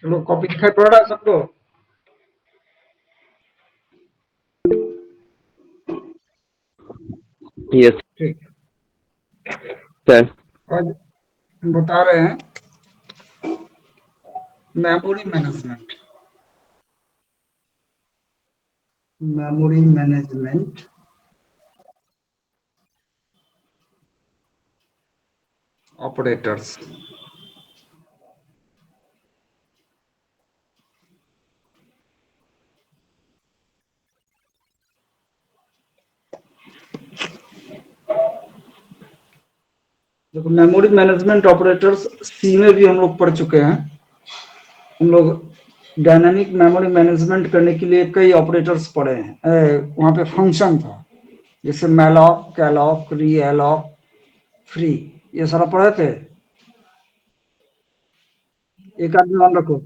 चलो कॉपी दिखाई पड़ रहा है सबको? यस ठीक। सर। आज हम बता रहे हैं memory management. Memory management operators. देखो, मेमोरी मैनेजमेंट ऑपरेटर्स सी में भी हम लोग पढ़ चुके हैं। हम लोग डायनामिक मेमोरी मैनेजमेंट करने के लिए कई ऑपरेटर्स पढ़े हैं। वहां पे फंक्शन था, जैसे मैलॉक, कैलॉक, री एलॉक, फ्री, ये सारा पढ़े थे। एक आदमी मान रखो।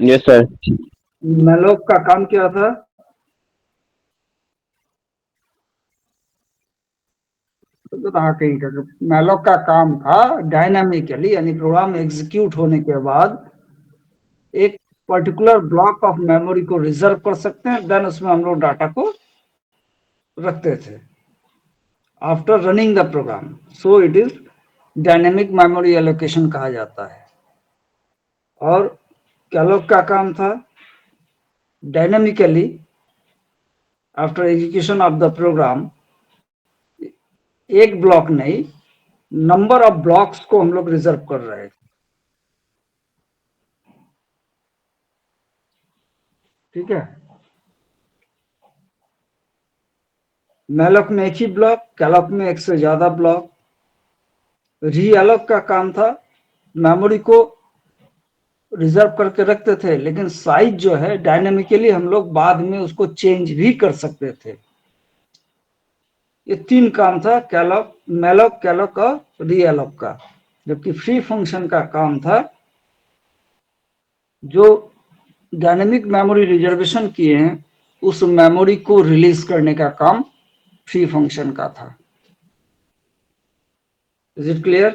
Yes sir. मैलॉक का काम क्या था? कहीं का मैलॉक का काम था डायनामिकली, यानी प्रोग्राम एग्जीक्यूट होने के बाद एक पर्टिकुलर ब्लॉक ऑफ मेमोरी को रिजर्व कर सकते हैं, देन उसमें हम लोग डाटा को रखते थे after running the program. So it is dynamic memory allocation कहा जाता है। और कैलॉग का काम था dynamically after execution of the program एक ब्लॉक नहीं, नंबर ऑफ ब्लॉक्स को हम लोग रिजर्व कर रहे थे। ठीक है। मैलॉक में एक ही ब्लॉक, कैलॉग में एक से ज्यादा ब्लॉक। री एलॉक का काम था मेमोरी को रिजर्व करके रखते थे, लेकिन साइज जो है डायनेमिकली हम लोग बाद में उसको चेंज भी कर सकते थे। ये तीन काम था कैलॉग, मैलॉक, कैलॉग और री एलॉक का। जबकि फ्री फंक्शन का काम था जो डायनेमिक मेमोरी रिजर्वेशन किए हैं उस मेमोरी को रिलीज करने का काम फ्री फंक्शन का था। Is it clear?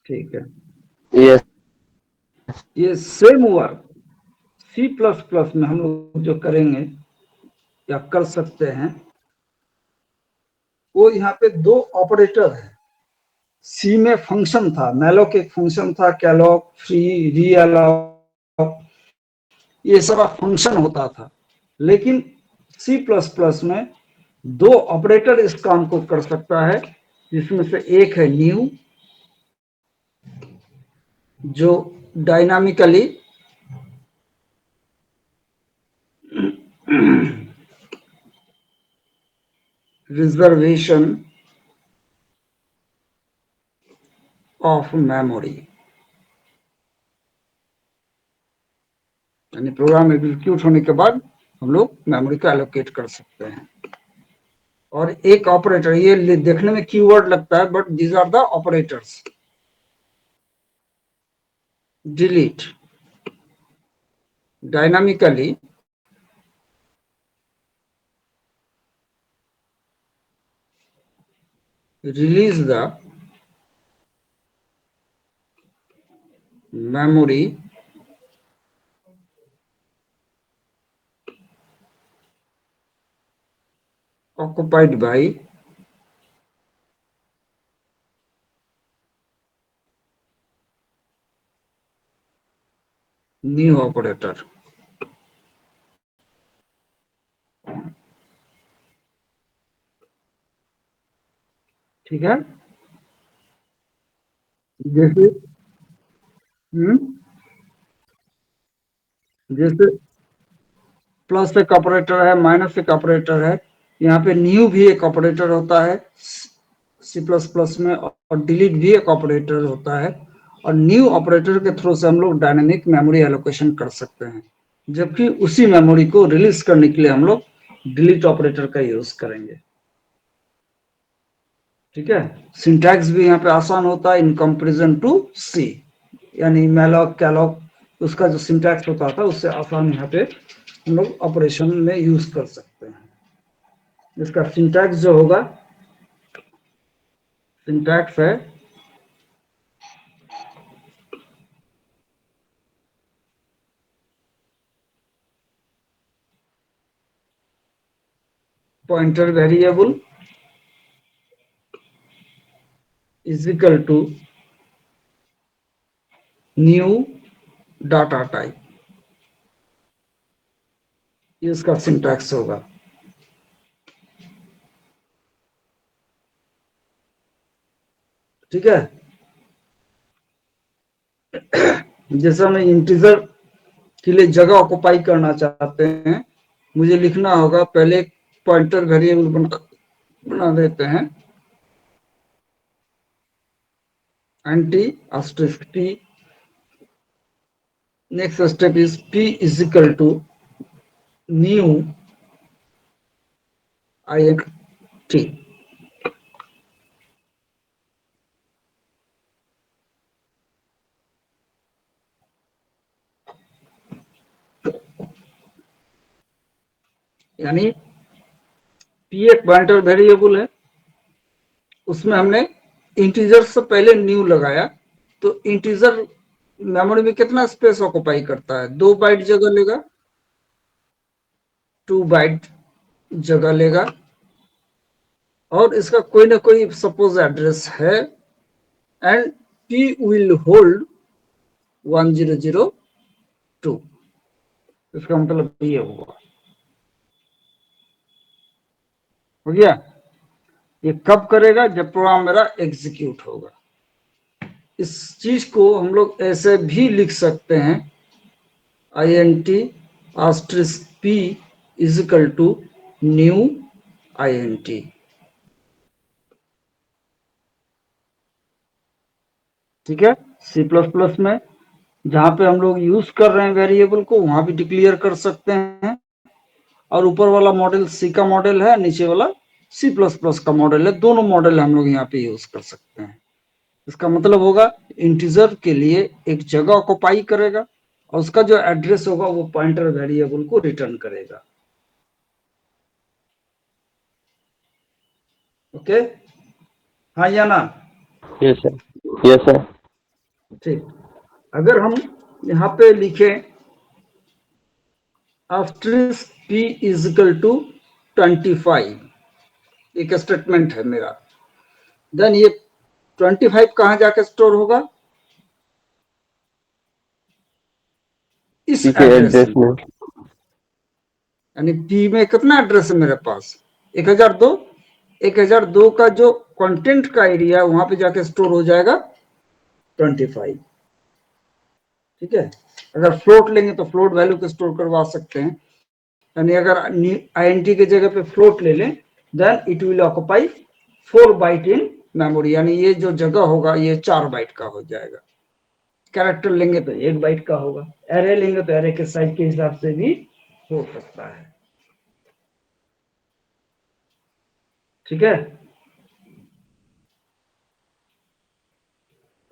ठीक है। यस ये same work C plus plus में हम लोग जो करेंगे या कर सकते हैं, वो यहाँ पे दो ऑपरेटर है। सी में फंक्शन था, मैलॉक एक फंक्शन था, कैलॉग, फ्री, री एलॉक, ये सारा फंक्शन होता था। लेकिन सी प्लस प्लस में दो ऑपरेटर इस काम को कर सकता है, जिसमें से एक है न्यू, जो डायनामिकली रिजर्वेशन ऑफ मेमोरी, यानी प्रोग्राम एग्जीक्यूट होने के बाद हम लोग मेमोरी को एलोकेट कर सकते हैं। और एक ऑपरेटर, ये देखने में कीवर्ड लगता है but these are the operators. Delete, dynamically release the memory occupied by new operator। ठीक है। जैसे जैसे प्लस एक ऑपरेटर है, माइनस एक ऑपरेटर है, यहाँ पे न्यू भी एक ऑपरेटर होता है सी प्लस प्लस में, और डिलीट भी एक ऑपरेटर होता है। और न्यू ऑपरेटर के थ्रू से हम लोग डायनेमिक मेमोरी एलोकेशन कर सकते हैं, जबकि उसी मेमोरी को रिलीज करने के लिए हम लोग डिलीट ऑपरेटर का यूज करेंगे। ठीक है। सिंटैक्स भी यहाँ पे आसान होता है इन कंपेरिजन टू सी, यानी मैलॉक, कैलॉक, उसका जो सिंटैक्स होता था उससे आसान यहाँ पे हम लोग ऑपरेशन में यूज कर सकते हैं। इसका सिंटैक्स जो होगा, सिंटैक्स है pointer variable is equal to new data type. ये इसका सिंटैक्स होगा। ठीक है, जैसे हम इंटीजर के लिए जगह ऑक्युपाई करना चाहते हैं, मुझे लिखना होगा, पहले एक पॉइंटर वेरिएबल बना देते हैं, anti asterisk p, next step is p is equal to new int, यानी p एक पॉइंटर वेरिएबल है, उसमें हमने इंटीजर से पहले न्यू लगाया, तो इंटीजर मेमोरी में कितना स्पेस ऑक्युपाई करता है? 2 बाइट जगह लेगा, 2 बाइट जगह लेगा, और इसका कोई ना कोई सपोज एड्रेस है, एंड p विल होल्ड 1002। इसका मतलब ये हुआ, हो गया। ये कब करेगा? जब प्रोग्राम मेरा एग्जीक्यूट होगा। इस चीज को हम लोग ऐसे भी लिख सकते हैं, int asterisk p is equal to new int। ठीक है, C++ में जहां पे हम लोग यूज कर रहे हैं वेरिएबल को, वहां भी डिक्लेयर कर सकते हैं, और ऊपर वाला मॉडल C का मॉडल है, नीचे वाला C++ का मॉडल है, दोनों मॉडल हम लोग यहाँ पे यूज कर सकते हैं। इसका मतलब होगा इंटीजर के लिए एक जगह ऑक्युपाई करेगा, और उसका जो एड्रेस होगा वो पॉइंटर वेरिएबल को रिटर्न करेगा। ओके, हाँ या ना? Yes sir, yes sir. ठीक, अगर हम यहाँ पे लिखें asterisk p is equal to 25, एक स्टेटमेंट है मेरा, देन ये 25 कहां जाके स्टोर होगा? इस एड्रेस में, यानी p में कितना एड्रेस है मेरे पास? 1002। 1002 का जो कंटेंट का एरिया है वहां पे जाके स्टोर हो जाएगा 25। ठीक है, अगर फ्लोट लेंगे तो फ्लोट वैल्यू को स्टोर करवा सकते हैं, यानी अगर int की जगह पे फ्लोट ले लें, then it will occupy 4 byte in memory, यानी ये जो जगह होगा ये 4 बाइट का हो जाएगा। कैरेक्टर लेंगे तो 1 बाइट का होगा, एरे लेंगे तो एरे के साइज के हिसाब से भी हो सकता है। ठीक है,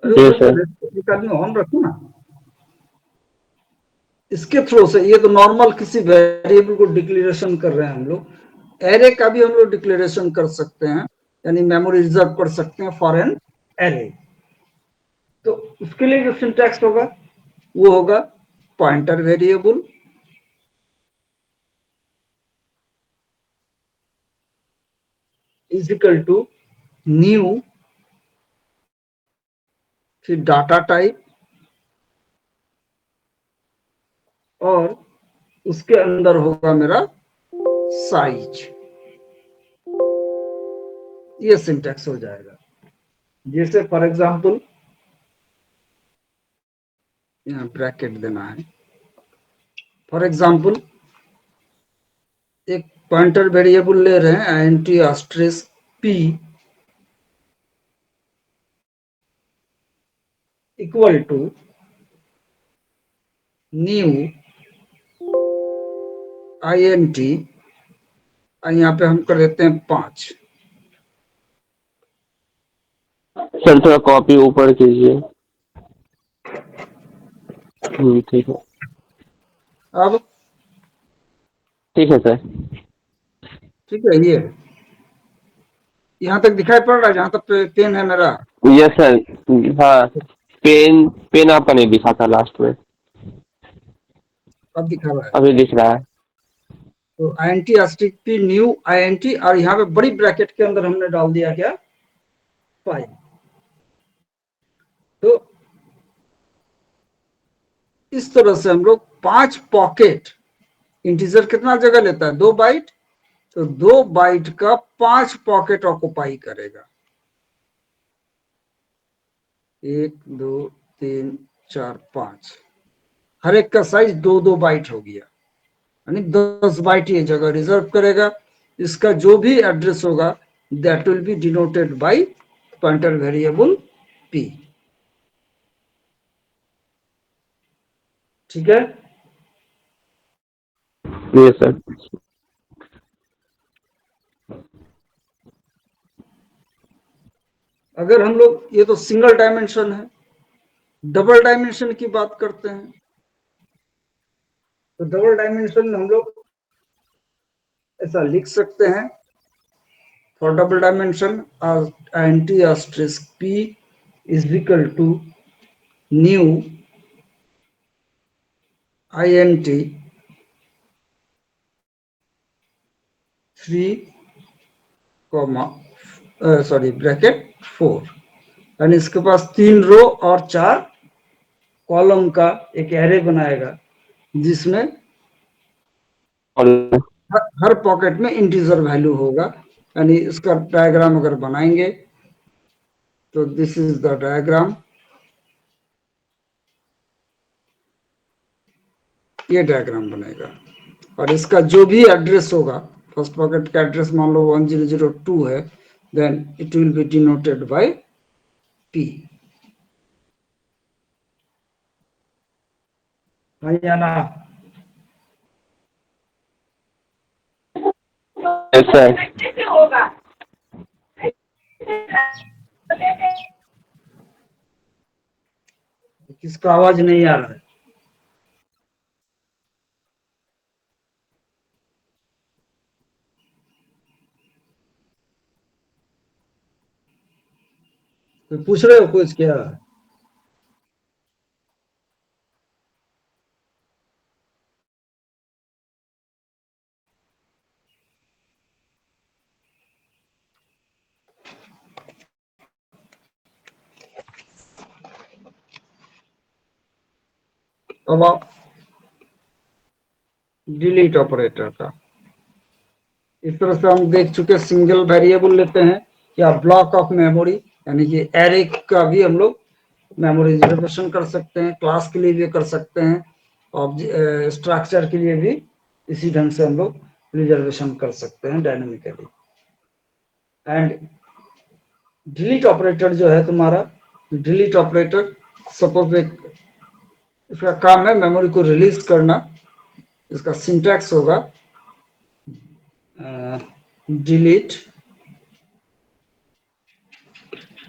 ऑन रखो ना, इसके थ्रू से। ये तो नॉर्मल किसी वेरिएबल को डिक्लेरेशन कर रहे हैं हम लोग, एरे का भी हम लोग डिक्लेरेशन कर सकते हैं, यानी मेमोरी रिजर्व कर सकते हैं फॉर एन एरे। तो उसके लिए जो सिंटैक्स होगा वो होगा pointer variable is equal to new, फिर डाटा टाइप, और उसके अंदर होगा मेरा साइज। ये सिंटैक्स हो जाएगा। जैसे फॉर एग्जांपल यहाँ ब्रैकेट देना है, फॉर एग्जांपल एक पॉइंटर वेरिएबल ले रहे हैं int asterisk p equal to new int, यहाँ पे हम कर देते हैं 5। सर थोड़ा कॉपी ऊपर कीजिए। ठीक है, अब ठीक है सर। ठीक है, ये यहाँ तक दिखाई पड़ रहा है जहां तक पेन है मेरा? यस सर, हाँ। पेन पेन आपका नहीं दिखा था लास्ट में, अब दिखा रहा है? अभी दिख रहा है। तो INT आस्टिक पी न्यू INT और यहाँ पे बड़ी ब्रैकेट के अंदर हमने डाल दिया क्या 5। तो इस तरह से हम लोग 5 पॉकेट, इंटीजर कितना जगह लेता है 2 बाइट, तो 2 बाइट का 5 पॉकेट ऑक्युपाई करेगा। 1 2 3 4 5, हर एक का साइज 2-2 बाइट हो गया, यानी 10 बाइट ये जगह रिजर्व करेगा। इसका जो भी एड्रेस होगा that will be denoted bye pointer variable p। ठीक है, ये सर। अगर हम लोग, ये तो सिंगल डायमेंशन है, डबल डायमेंशन की बात करते हैं, तो डबल डायमेंशन में हम लोग ऐसा लिख सकते हैं, for double dimension INT asterisk p is equal to new INT 3 comma sorry bracket 4, यानी इसके पास 3 रो और 4 कॉलम का एक एरे बनाएगा, जिसमें हर पॉकेट में इंटीजर वैल्यू होगा। यानी इसका डायग्राम अगर बनाएंगे तो दिस इज द डायग्राम, ये डायग्राम बनेगा, और इसका जो भी एड्रेस होगा, फर्स्ट पॉकेट का एड्रेस मान लो 1002 है, then it will be denoted by p। ना ऐसा है। किसका आवाज नहीं आ रहा है? तो पूछ रहे हो कुछ क्या? अब आप डिलीट ऑपरेटर का, इस तरह से हम देख चुके, सिंगल वेरिएबल लेते हैं या ब्लॉक ऑफ मेमोरी, यानी कि एरे का भी हम लोग मेमोरी रिजर्वेशन कर सकते हैं, क्लास के लिए भी कर सकते हैं, और स्ट्रक्चर के लिए भी इसी ढंग से हम लोग रिजर्वेशन कर सकते हैं डायनेमिकली। एंड डिलीट ऑपरेटर जो है तुम्हारा, डिलीट ऑपरेटर सपोज एक, इसका काम है मेमोरी को रिलीज करना। इसका सिंटैक्स होगा डिलीट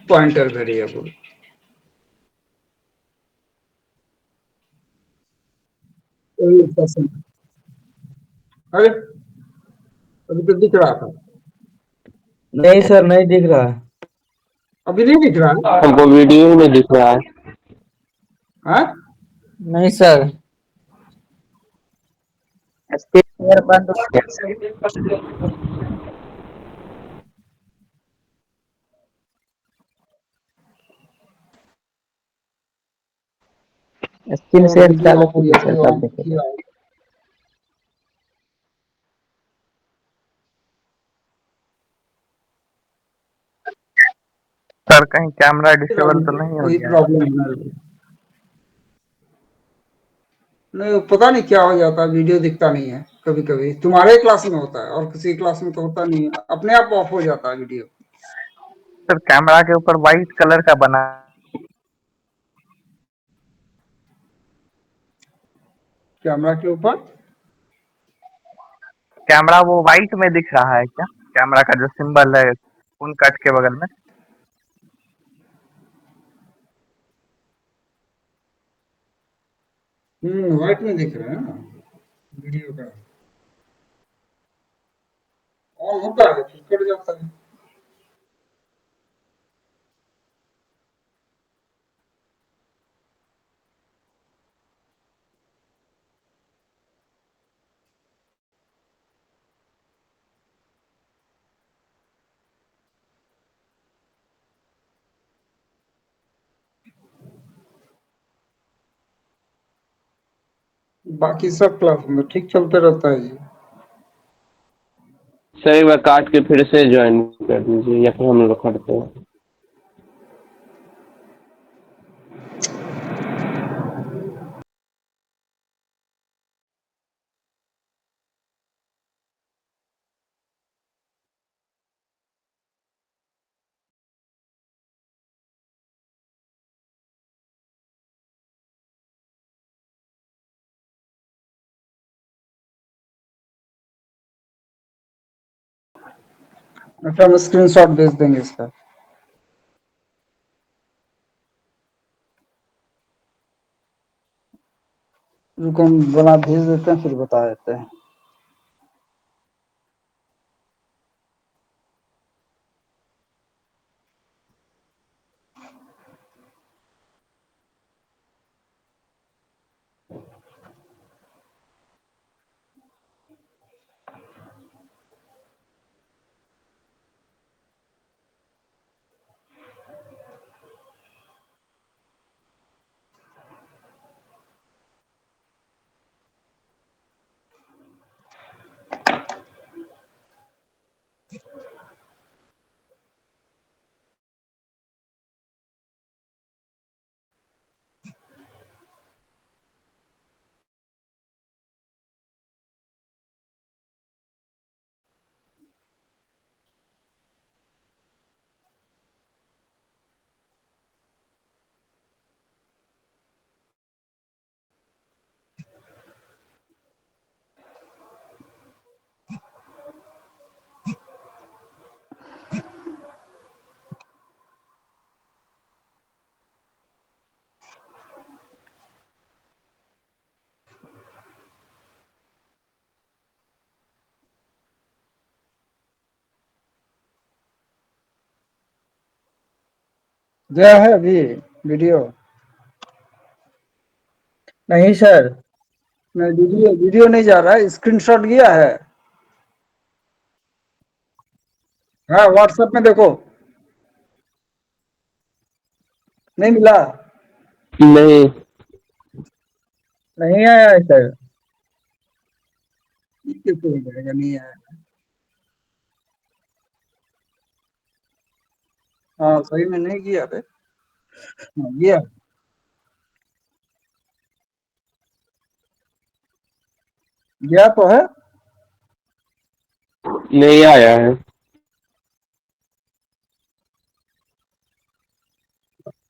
पॉइंटर वेरिएबल। अरे अभी तो दिख रहा था, नहीं सर, नहीं दिख रहा। अभी नहीं दिख रहा है? हमको वीडियो ही में दिख रहा है। हाँ? नहीं सर, स्क्रीन शेयर बंद हो गया। स्क्रीन तो शेयर वीडियो चालू ऑफ कीजिए किया सर, तो तब ऑन देखेगा। किया। सर कहीं कैमरा डिसेबल तो नहीं हो वही गया है? प्रॉब्लम है। नहीं, पता नहीं क्या हो जाता है, वीडियो दिखता नहीं है। कभी कभी तुम्हारे क्लास में होता है और किसी क्लास में तो होता नहीं है, अपने आप ऑफ हो जाता है वीडियो। सर कैमरा के ऊपर व्हाइट कलर का बना, कैमरा के ऊपर कैमरा वो व्हाइट में दिख रहा है क्या? कैमरा का जो सिंबल है उन कट के बगल में। व्हाइट में दिख रहा है ना वीडियो का, ऑन होता है फिर कट जाता है। बाकी सब क्लास में ठीक चलते रहता है ये। सर एक बार काट के फिर से ज्वाइन कर दीजिए या फिर हम लोग करते हैं। अच्छा, हम स्क्रीनशॉट भेज देंगे इसका। रुको, हम बना भेज देते हैं फिर बता देते हैं। गया है अभी वीडियो? नहीं सर। नहीं, वीडियो नहीं जा रहा है, स्क्रीनशॉट गया है। हाँ, व्हाट्सएप में देखो। नहीं मिला? नहीं। नहीं आया है सर। ये कैसे हो जाएगा, नहीं आया? हाँ, सही में नहीं गया रे। हाँ, गया। गया तो है। नहीं आया है।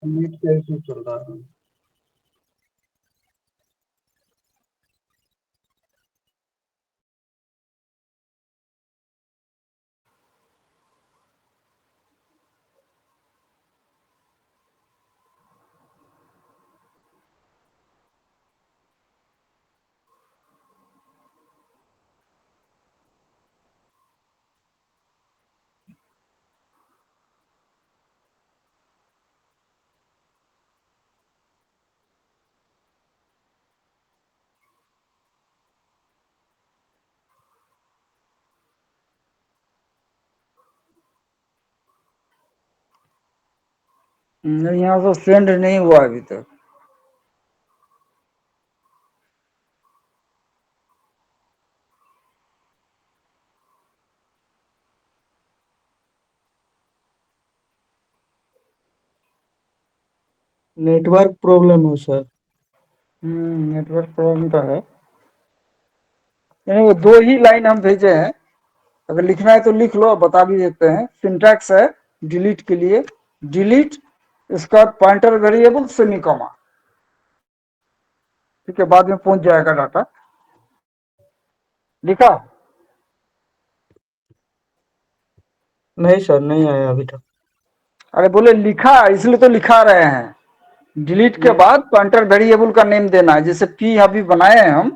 नेट कैसे चल रहा है? नहीं, यहाँ से सेंड नहीं हुआ अभी तक। नेटवर्क प्रॉब्लम हो सर। नेटवर्क प्रॉब्लम तो है। यानी वो दो ही लाइन हम भेजे हैं। अगर लिखना है तो लिख लो, बता भी देते हैं। सिंटैक्स है डिलीट के लिए, डिलीट, इसका पॉइंटर वेरिएबल सेमीकोमा। ठीक है, बाद में पहुंच जाएगा डाटा। लिखा? नहीं सर, नहीं आया अभी तक। अरे बोले लिखा, इसलिए तो लिखा रहे हैं। डिलीट के बाद पॉइंटर वेरिएबल का नेम देना है। जैसे पी अभी बनाए हैं हम,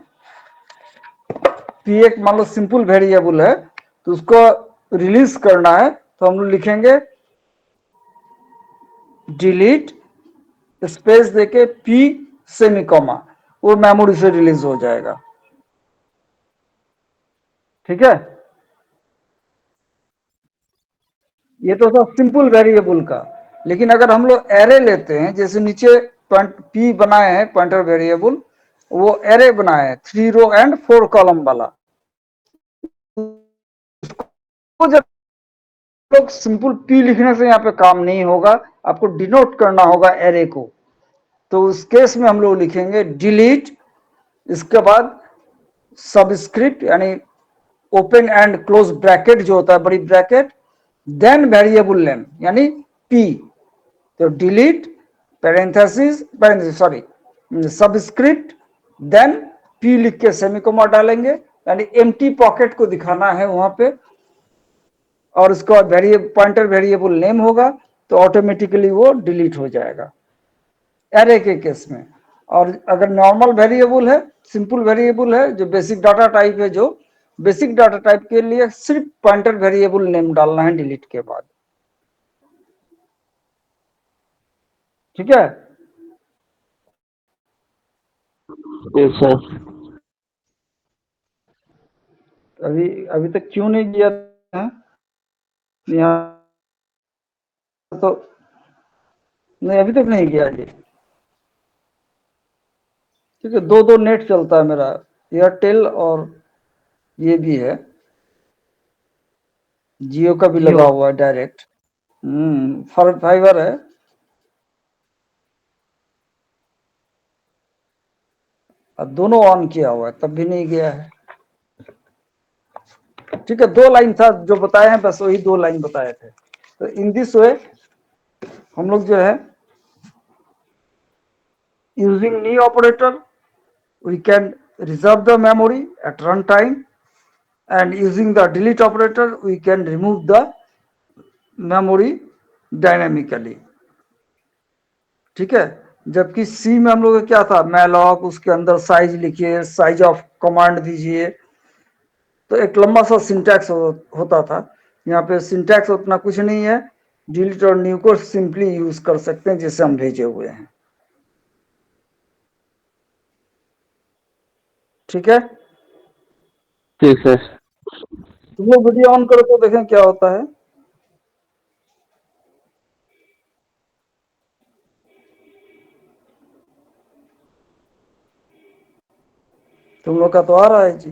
पी एक मान लो सिंपल वेरिएबल है, तो उसको रिलीज करना है तो हम लोग लिखेंगे डिलीट स्पेस देके पी सेमीकोमा, वो मेमोरी से रिलीज हो जाएगा। ठीक है, ये तो था सिंपल वेरिएबल का। लेकिन अगर हम लोग एरे लेते हैं, जैसे नीचे पी बनाए हैं पॉइंटर वेरिएबल, वो एरे बनाए 3 रो एंड 4 कॉलम वाला। वो जब लोग सिंपल पी लिखने से यहाँ पे काम नहीं होगा, आपको डिनोट करना होगा एरे को। तो उस केस में हम लोग लिखेंगे डिलीट, इसके बाद सबस्क्रिप्ट यानी ओपन एंड क्लोज ब्रैकेट जो होता है बड़ी ब्रैकेट, देन वेरिएबल नेम यानी पी। तो delete parenthesis sorry subscript then p लिख के सेमीकोमा डालेंगे, यानी एम्प्टी पॉकेट को दिखाना है वहां पे। और उसके बाद पॉइंटर वेरिएबल नेम होगा, तो ऑटोमेटिकली वो डिलीट हो जाएगा एरे के केस में। और अगर नॉर्मल वेरिएबल है, सिंपल वेरिएबल है, जो बेसिक डाटा टाइप है, जो बेसिक डाटा टाइप के लिए सिर्फ पॉइंटर वेरिएबल नेम डालना है डिलीट के बाद। ठीक है। Yes sir. अभी अभी तक क्यों नहीं किया है यहाँ? तो नहीं, अभी तक नहीं किया जी। ठीक है, दो दो नेट चलता है मेरा, एयरटेल और ये भी है, जियो का भी जियो। लगा हुआ है डायरेक्ट। फाइबर है। और दोनों ऑन किया हुआ है, तब भी नहीं गया है। ठीक है, 2 लाइन था जो बताए हैं, बस वही 2 लाइन बताए थे। तो इन दिस वे हम लोग जो है using knee operator we can reserve the memory at runtime, and using the delete operator we can remove the memory dynamically। ठीक है। जबकि सी में हम लोग का क्या था, मैलॉक, उसके अंदर साइज लिखिए, साइज ऑफ कमांड दीजिए, तो एक लंबा सा सिंटैक्स होता था। यहाँ पे सिंटैक्स उतना कुछ नहीं है, डिलीट और न्यू को सिंपली यूज कर सकते हैं जैसे हम भेजे हुए हैं। ठीक है। ठीक सर। तुम लोग वीडियो ऑन करो तो देखें क्या होता है। तुम लोग का तो आ रहा है जी।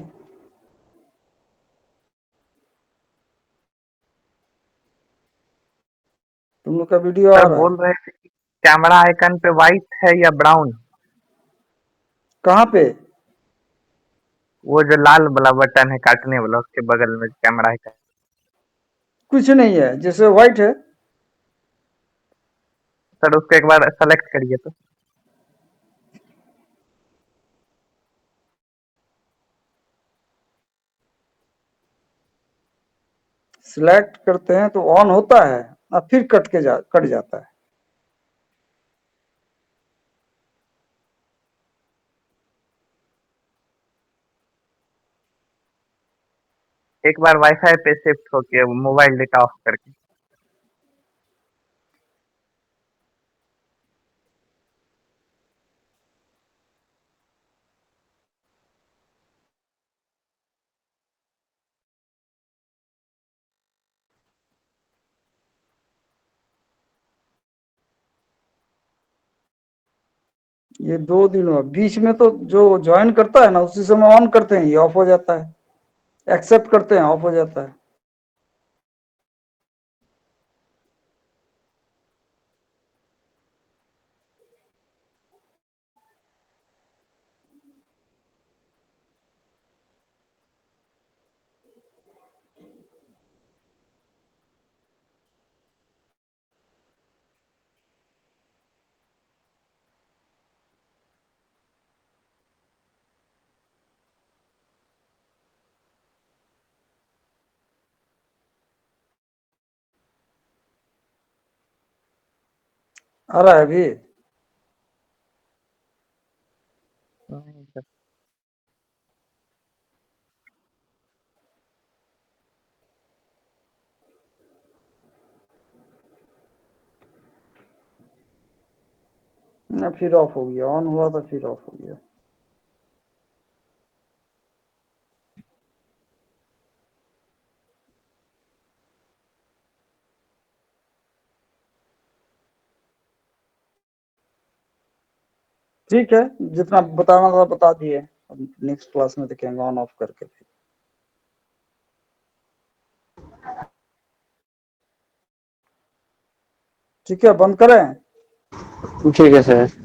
तुम लोग का वीडियो आ सर रहा है। बोल रहे थे कि कैमरा आइकन पे व्हाइट है या ब्राउन? कहाँ पे? वो जो लाल वाला बटन है काटने वाला, उसके बगल में कैमरा आइकन। कुछ नहीं है, जैसे व्हाइट है। सर उसको एक बार सेलेक्ट करिए तो। सिलेक्ट करते हैं तो ऑन होता है और फिर कट जाता है। एक बार वाईफाई पे शिफ्ट होके मोबाइल डेटा ऑफ करके। ये 2 दिन हुआ, बीच में तो जो ज्वाइन करता है ना उसी समय ऑन करते हैं ये ऑफ हो जाता है, एक्सेप्ट करते हैं ऑफ हो जाता है। आ रहा है अभी? नहीं सर। ना, फिर ऑफ हो गया, ऑन हुआ था फिर ऑफ हो गया। ठीक है, जितना बताना था बता दिए, अब नेक्स्ट क्लास में देखेंगे ऑन ऑफ करके। ठीक है, बंद करें। ठीक है सर।